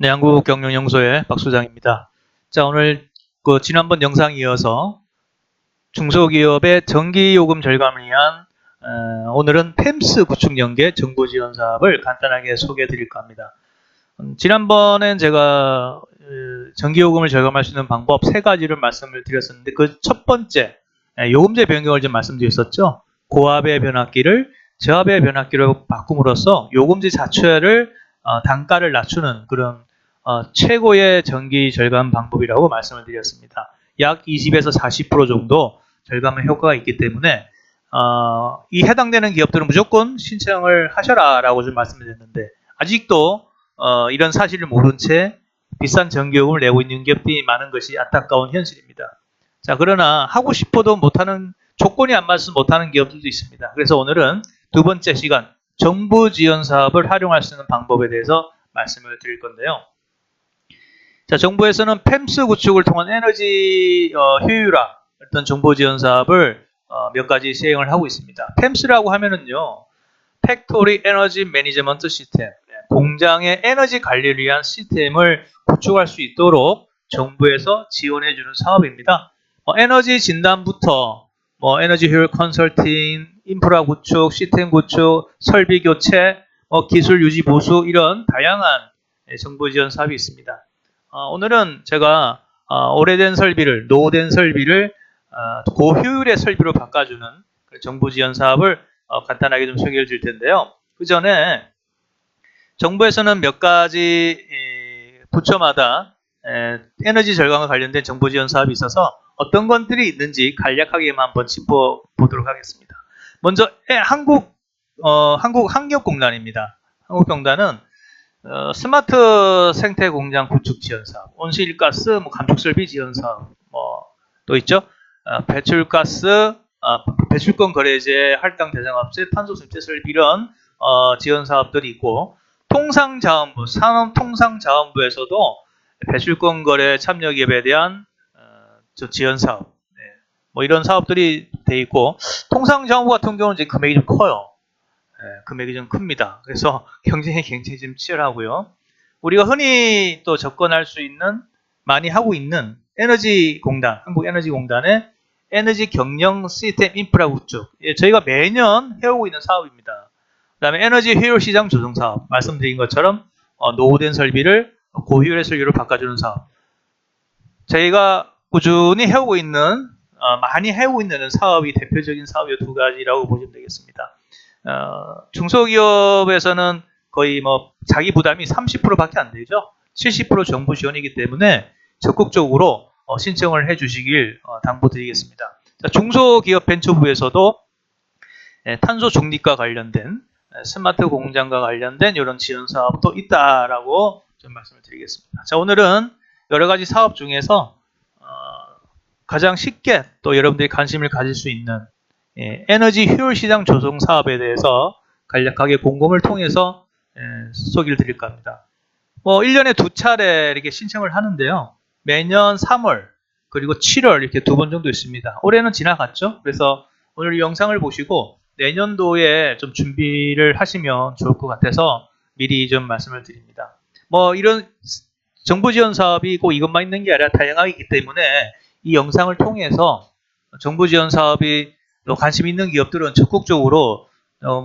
네, 한국경영연구소의 박소장입니다. 자, 오늘 지난번 영상에 이어서 중소기업의 전기요금 절감을 위한 오늘은 펨스 구축 연계 정보 지원 사업을 간단하게 소개해 드릴까 합니다. 지난번엔 제가 전기요금을 절감할 수 있는 방법 3가지를 말씀을 드렸었는데 그 첫 번째 요금제 변경을 좀 말씀드렸었죠. 고압의 변압기를 저압의 변압기로 바꿈으로써 요금제 자체를 단가를 낮추는 그런 최고의 전기 절감 방법이라고 말씀을 드렸습니다. 약 20에서 40% 정도 절감의 효과가 있기 때문에 이 해당되는 기업들은 무조건 신청을 하셔라 라고 좀 말씀을 드렸는데 아직도 이런 사실을 모른 채 비싼 전기요금을 내고 있는 기업들이 많은 것이 안타까운 현실입니다. 자, 그러나 하고 싶어도 못하는 조건이 안 맞아서 못하는 기업들도 있습니다. 그래서 오늘은 두 번째 시간 정부 지원 사업을 활용할 수 있는 방법에 대해서 말씀을 드릴 건데요. 자, 정부에서는 펨스 구축을 통한 에너지 효율화 어떤 정보 지원 사업을 몇 가지 시행을 하고 있습니다. 펨스라고 하면은요, 팩토리 에너지 매니지먼트 시스템, 공장의 에너지 관리를 위한 시스템을 구축할 수 있도록 정부에서 지원해 주는 사업입니다. 에너지 진단부터 에너지 효율 컨설팅, 인프라 구축, 시스템 구축, 설비 교체, 기술 유지 보수 이런 다양한 정보 지원 사업이 있습니다. 오늘은 제가 오래된 설비를, 노후된 설비를 고효율의 설비로 바꿔주는 정부 지원 사업을 간단하게 좀 소개해 줄 텐데요. 그 전에 정부에서는 몇 가지 부처마다 에너지 절감과 관련된 정부 지원 사업이 있어서 어떤 것들이 있는지 간략하게만 한번 짚어보도록 하겠습니다. 먼저 한국환경공단입니다. 한국공단은 스마트 생태 공장 구축 지원 사업, 온실가스 감축설비 지원 사업, 또 있죠. 배출가스, 배출권 거래제, 할당 대상업체, 탄소 습체 설비 이런 지원 사업들이 있고, 통상자원부, 산업통상자원부에서도 배출권 거래 참여 기업에 대한 지원 사업, 이런 사업들이 돼 있고, 통상자원부 같은 경우는 이제 금액이 좀 커요. 금액이 좀 큽니다. 그래서 경쟁이 굉장히 좀 치열하고요. 우리가 흔히 또 접근할 수 있는, 많이 하고 있는 에너지공단, 한국에너지공단의 에너지 경영 시스템 인프라 구축. 저희가 매년 해오고 있는 사업입니다. 그 다음에 에너지 효율 시장 조정 사업. 말씀드린 것처럼 노후된 설비를 고효율의 설비로 바꿔주는 사업. 저희가 꾸준히 해오고 있는, 많이 해오고 있는 사업이 대표적인 사업이 2가지라고 보시면 되겠습니다. 중소기업에서는 거의 자기 부담이 30%밖에 안 되죠. 70% 정부 지원이기 때문에 적극적으로 신청을 해주시길 당부드리겠습니다. 중소기업 벤처부에서도 탄소 중립과 관련된 스마트 공장과 관련된 이런 지원 사업도 있다라고 좀 말씀을 드리겠습니다. 자, 오늘은 여러 가지 사업 중에서 가장 쉽게 또 여러분들이 관심을 가질 수 있는 에너지 효율 시장 조성 사업에 대해서 간략하게 공검을 통해서 소개를 드릴까 합니다. 1년에 2차례 이렇게 신청을 하는데요. 매년 3월 그리고 7월 이렇게 2번 정도 있습니다. 올해는 지나갔죠. 그래서 오늘 이 영상을 보시고 내년도에 좀 준비를 하시면 좋을 것 같아서 미리 좀 말씀을 드립니다. 이런 정부 지원 사업이 꼭 이것만 있는 게 아니라 다양하기 때문에 이 영상을 통해서 정부 지원 사업이 관심 있는 기업들은 적극적으로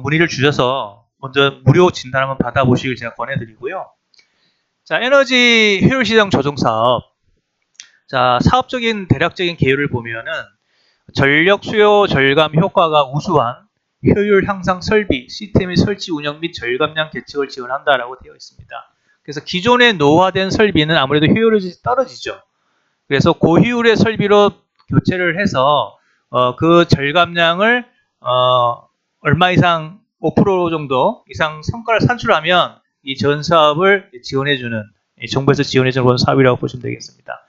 문의를 주셔서 먼저 무료 진단 한번 받아보시길 제가 권해드리고요. 자, 에너지 효율 시장 조정 사업. 자, 사업적인 대략적인 개요를 보면은 전력 수요 절감 효과가 우수한 효율 향상 설비, 시스템의 설치 운영 및 절감량 계측을 지원한다라고 되어 있습니다. 그래서 기존에 노후화된 설비는 아무래도 효율이 떨어지죠. 그래서 고효율의 설비로 교체를 해서 그 절감량을 얼마 이상 5% 정도 이상 성과를 산출하면 이 전 사업을 지원해주는, 정부에서 지원해주는 그런 사업이라고 보시면 되겠습니다.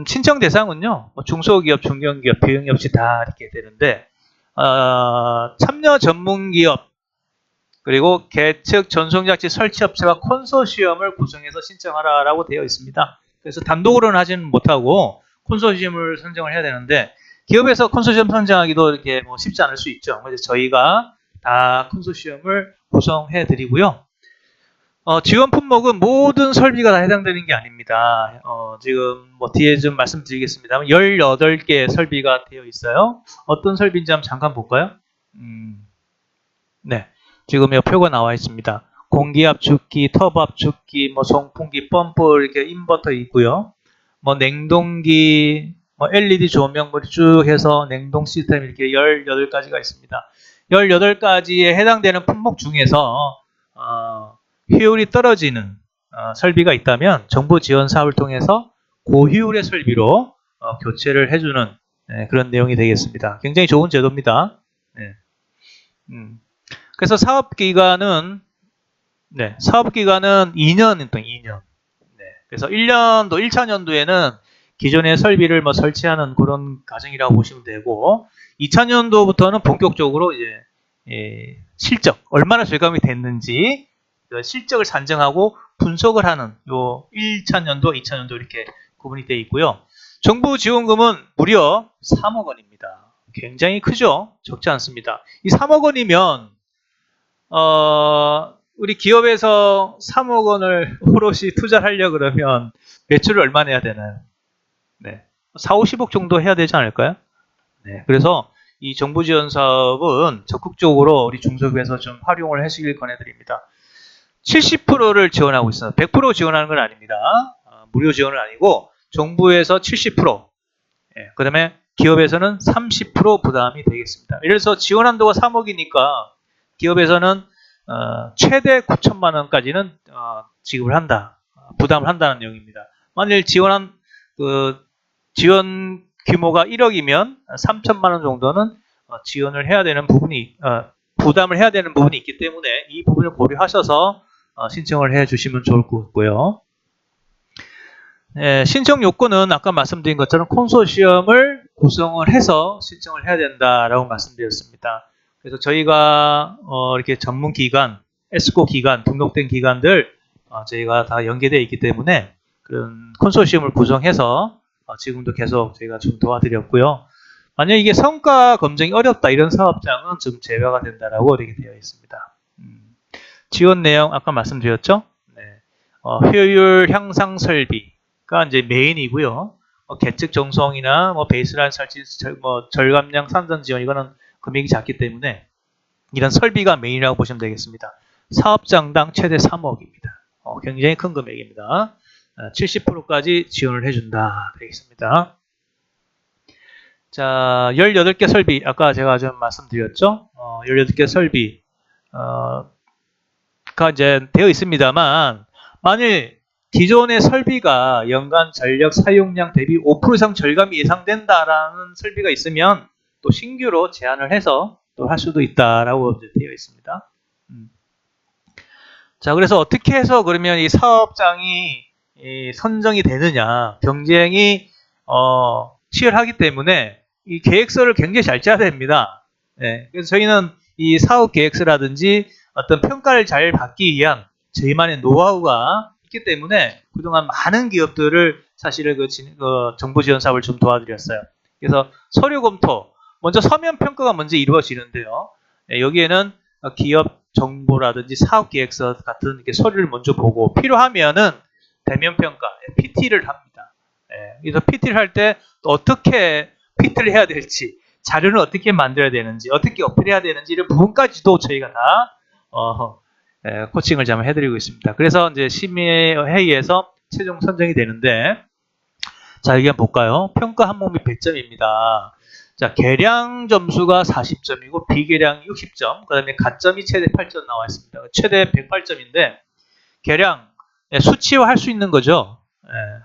신청 대상은요, 중소기업, 중견기업, 대형기업 없이 다 이렇게 되는데 참여 전문기업 그리고 계측 전송장치 설치업체와 컨소시엄을 구성해서 신청하라라고 되어 있습니다. 그래서 단독으로는 하지는 못하고 컨소시엄을 선정을 해야 되는데 기업에서 컨소시엄 선정하기도 이렇게 쉽지 않을 수 있죠. 그래서 저희가 다 컨소시엄을 구성해 드리고요. 지원 품목은 모든 설비가 다 해당되는 게 아닙니다. 지금 뭐 뒤에 좀 말씀드리겠습니다만 18개의 설비가 되어 있어요. 어떤 설비인지 한번 잠깐 볼까요? 네. 지금 이 표가 나와 있습니다. 공기압축기, 터보압축기, 뭐 송풍기, 펌프 이렇게 인버터 있고요. 뭐 냉동기, 뭐 LED 조명물이 쭉 해서 냉동 시스템 이렇게 18가지가 있습니다. 18가지에 해당되는 품목 중에서 효율이 떨어지는 설비가 있다면 정부 지원 사업을 통해서 고효율의 설비로 교체를 해주는 그런 내용이 되겠습니다. 굉장히 좋은 제도입니다. 네. 그래서 사업기간은 2년입니다. 2년. 네. 그래서 1년도 1차 년도에는 기존의 설비를 뭐 설치하는 그런 과정이라고 보시면 되고 2차 년도부터는 본격적으로 이제 실적 얼마나 절감이 됐는지 그 실적을 산정하고 분석을 하는 요 1차 년도, 2차 년도 이렇게 구분이 되어 있고요. 정부 지원금은 무려 3억 원입니다. 굉장히 크죠? 적지 않습니다. 이 3억 원이면 우리 기업에서 3억 원을 오롯이 투자를 하려고 그러면 매출을 얼마 내야 되나요? 네. 4, 50억 정도 해야 되지 않을까요? 네. 그래서 이 정부 지원 사업은 적극적으로 우리 중소기업에서 좀 활용을 하시길 권해드립니다. 70%를 지원하고 있습니다. 100% 지원하는 건 아닙니다. 무료 지원은 아니고 정부에서 70%, 그 다음에 기업에서는 30% 부담이 되겠습니다. 예를 들어서 지원 한도가 3억이니까 기업에서는 최대 9천만 원까지는 지급을 한다, 부담을 한다는 내용입니다. 만일 지원 규모가 1억이면 3천만 원 정도는 지원을 해야 되는 부분이 부담을 해야 되는 부분이 있기 때문에 이 부분을 고려하셔서 신청을 해주시면 좋을 것 같고요. 신청 요건은 아까 말씀드린 것처럼 콘소시엄을 구성을 해서 신청을 해야 된다라고 말씀드렸습니다. 그래서 저희가 이렇게 전문기관, 에스코 기관, 등록된 기관들 저희가 다 연계되어 있기 때문에 그런 콘소시엄을 구성해서 지금도 계속 저희가 좀 도와드렸고요. 만약 이게 성과 검증이 어렵다 이런 사업장은 좀 제외가 된다라고 이렇게 되어 있습니다. 지원 내용 아까 말씀드렸죠? 네. 효율 향상 설비가 이제 메인이고요. 계측 정성이나 뭐 베이스라인 설치, 뭐 절감량 산전 지원 이거는 금액이 작기 때문에 이런 설비가 메인이라고 보시면 되겠습니다. 사업장당 최대 3억입니다. 굉장히 큰 금액입니다. 70%까지 지원을 해준다 되겠습니다. 자, 18개 설비 아까 제가 좀 말씀드렸죠. 18개 설비 가 이제 되어 있습니다만 만일 기존의 설비가 연간 전력 사용량 대비 5% 이상 절감이 예상된다라는 설비가 있으면 또 신규로 제안을 해서 또 할 수도 있다라고 되어 있습니다. 자, 그래서 어떻게 해서 그러면 이 사업장이 선정이 되느냐? 경쟁이 치열하기 때문에 이 계획서를 굉장히 잘 짜야 됩니다. 네, 그래서 저희는 이 사업 계획서라든지 어떤 평가를 잘 받기 위한 저희만의 노하우가 있기 때문에 그동안 많은 기업들을 사실은 정부 지원 사업을 좀 도와드렸어요. 그래서 서류 검토, 먼저 서면 평가가 먼저 이루어지는데요. 여기에는 기업 정보라든지 사업 계획서 같은 이렇게 서류를 먼저 보고 필요하면은 대면 평가, PT를 합니다. 그래서 PT를 할 때 어떻게 PT를 해야 될지, 자료는 어떻게 만들어야 되는지, 어떻게 어필해야 되는지 이런 부분까지도 저희가 다 코칭을 좀 해드리고 있습니다. 그래서 이제 심의회의에서 최종 선정이 되는데, 자, 여기 한번 볼까요? 평가 항목 및 배점입니다. 자, 계량 점수가 40점이고 비계량이 60점, 그 다음에 가점이 최대 8점 나와 있습니다. 최대 108점인데 계량 수치화할 수 있는 거죠.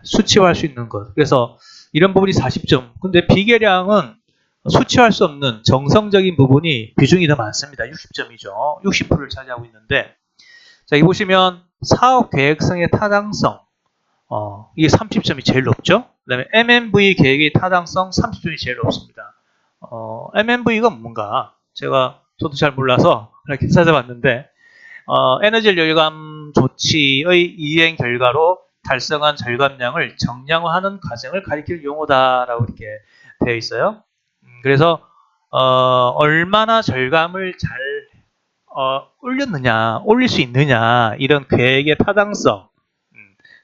수치화할 수 있는 것. 그래서 이런 부분이 40점. 근데 비계량은 수치화할 수 없는 정성적인 부분이 비중이 더 많습니다. 60점이죠. 60%를 차지하고 있는데, 자, 여기 보시면 사업 계획성의 타당성, 이게 30점이 제일 높죠. 그 다음에 MNV 계획의 타당성 30점이 제일 높습니다. MNV가 뭔가 저도 잘 몰라서 이렇게 찾아봤는데, 에너지 절감 조치의 이행 결과로 달성한 절감량을 정량화하는 과정을 가리킬 용어다라고 이렇게 되어 있어요. 그래서 얼마나 절감을 잘 올렸느냐, 올릴 수 있느냐, 이런 계획의 타당성,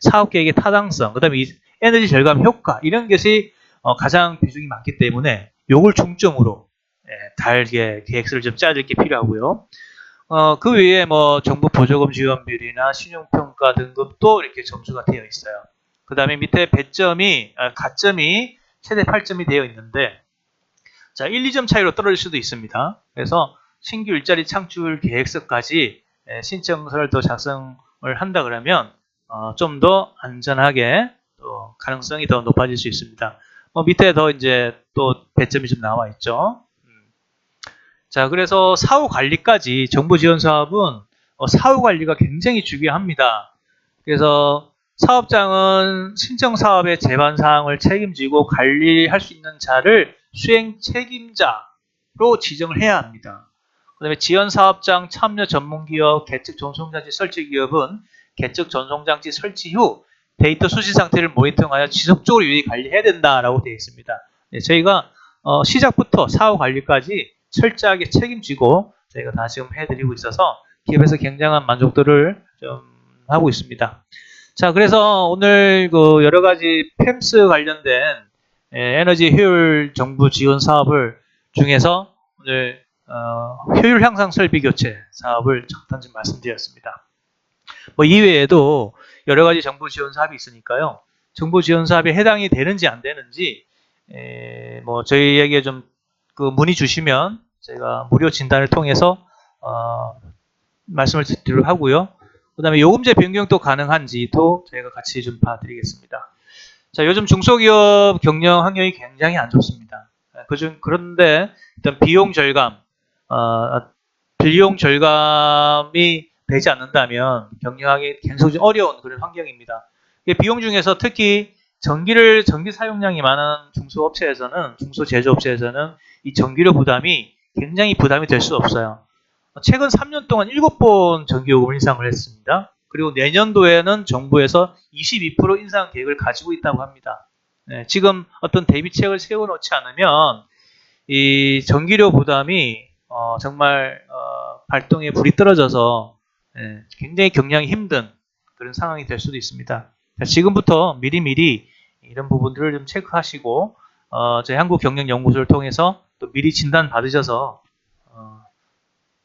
사업 계획의 타당성, 그 다음에 이 에너지 절감 효과, 이런 것이 가장 비중이 많기 때문에 요걸 중점으로 달게 계획서를 좀 짜야 될 게 필요하고요. 그 외에 뭐 정부 보조금 지원 비율이나 신용평가 등급도 이렇게 점수가 되어 있어요. 그 다음에 밑에 배점이, 가점이 최대 8점이 되어 있는데, 자, 1, 2점 차이로 떨어질 수도 있습니다. 그래서 신규 일자리 창출 계획서까지 신청서를 더 작성을 한다 그러면 좀 더 안전하게 또 가능성이 더 높아질 수 있습니다. 밑에 더 이제 또 배점이 좀 나와 있죠. 자, 그래서 사후 관리까지 정부 지원 사업은 사후 관리가 굉장히 중요합니다. 그래서 사업장은 신청 사업의 제반 사항을 책임지고 관리할 수 있는 자를 수행 책임자로 지정을 해야 합니다. 그 다음에 지원 사업장 참여 전문기업, 계측 전송장치 설치 기업은 계측 전송장치 설치 후 데이터 수시 상태를 모니터링하여 지속적으로 유의 관리해야 된다라고 되어 있습니다. 네, 저희가 시작부터 사후 관리까지 철저하게 책임지고 저희가 다 지금 해드리고 있어서 기업에서 굉장한 만족도를 좀 하고 있습니다. 자, 그래서 오늘 그 여러 가지 펨스 관련된 에너지 효율 정부 지원 사업을 중에서 오늘 효율 향상 설비 교체 사업을 잠깐 좀 말씀드렸습니다. 이외에도 여러 가지 정부 지원 사업이 있으니까요. 정부 지원 사업에 해당이 되는지 안 되는지 저희에게 좀 그 문의 주시면 제가 무료 진단을 통해서 말씀을 드리도록 하고요. 그 다음에 요금제 변경도 가능한지도 저희가 같이 좀 봐드리겠습니다. 자, 요즘 중소기업 경영 환경이 굉장히 안 좋습니다. 그런데 일단 비용 절감이 되지 않는다면 경영하기 굉장히 어려운 그런 환경입니다. 비용 중에서 특히 전기 사용량이 많은 중소제조업체에서는 이 전기료 부담이 굉장히 부담이 될 수 없어요. 최근 3년 동안 7번 전기요금을 인상을 했습니다. 그리고 내년도에는 정부에서 22% 인상 계획을 가지고 있다고 합니다. 지금 어떤 대비책을 세워놓지 않으면 이 전기료 부담이 정말 발동에 불이 떨어져서 굉장히 경영이 힘든 그런 상황이 될 수도 있습니다. 지금부터 미리미리 이런 부분들을 좀 체크하시고 저희 한국경영연구소를 통해서 또 미리 진단 받으셔서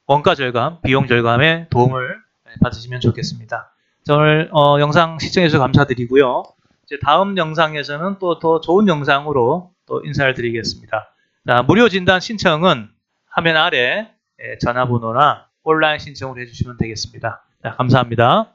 원가 절감, 비용 절감에 도움을 받으시면 좋겠습니다. 오늘 영상 시청해주셔서 감사드리고요. 이제 다음 영상에서는 또 더 좋은 영상으로 또 인사를 드리겠습니다. 자, 무료 진단 신청은 화면 아래 전화번호나 온라인 신청을 해주시면 되겠습니다. 자, 감사합니다.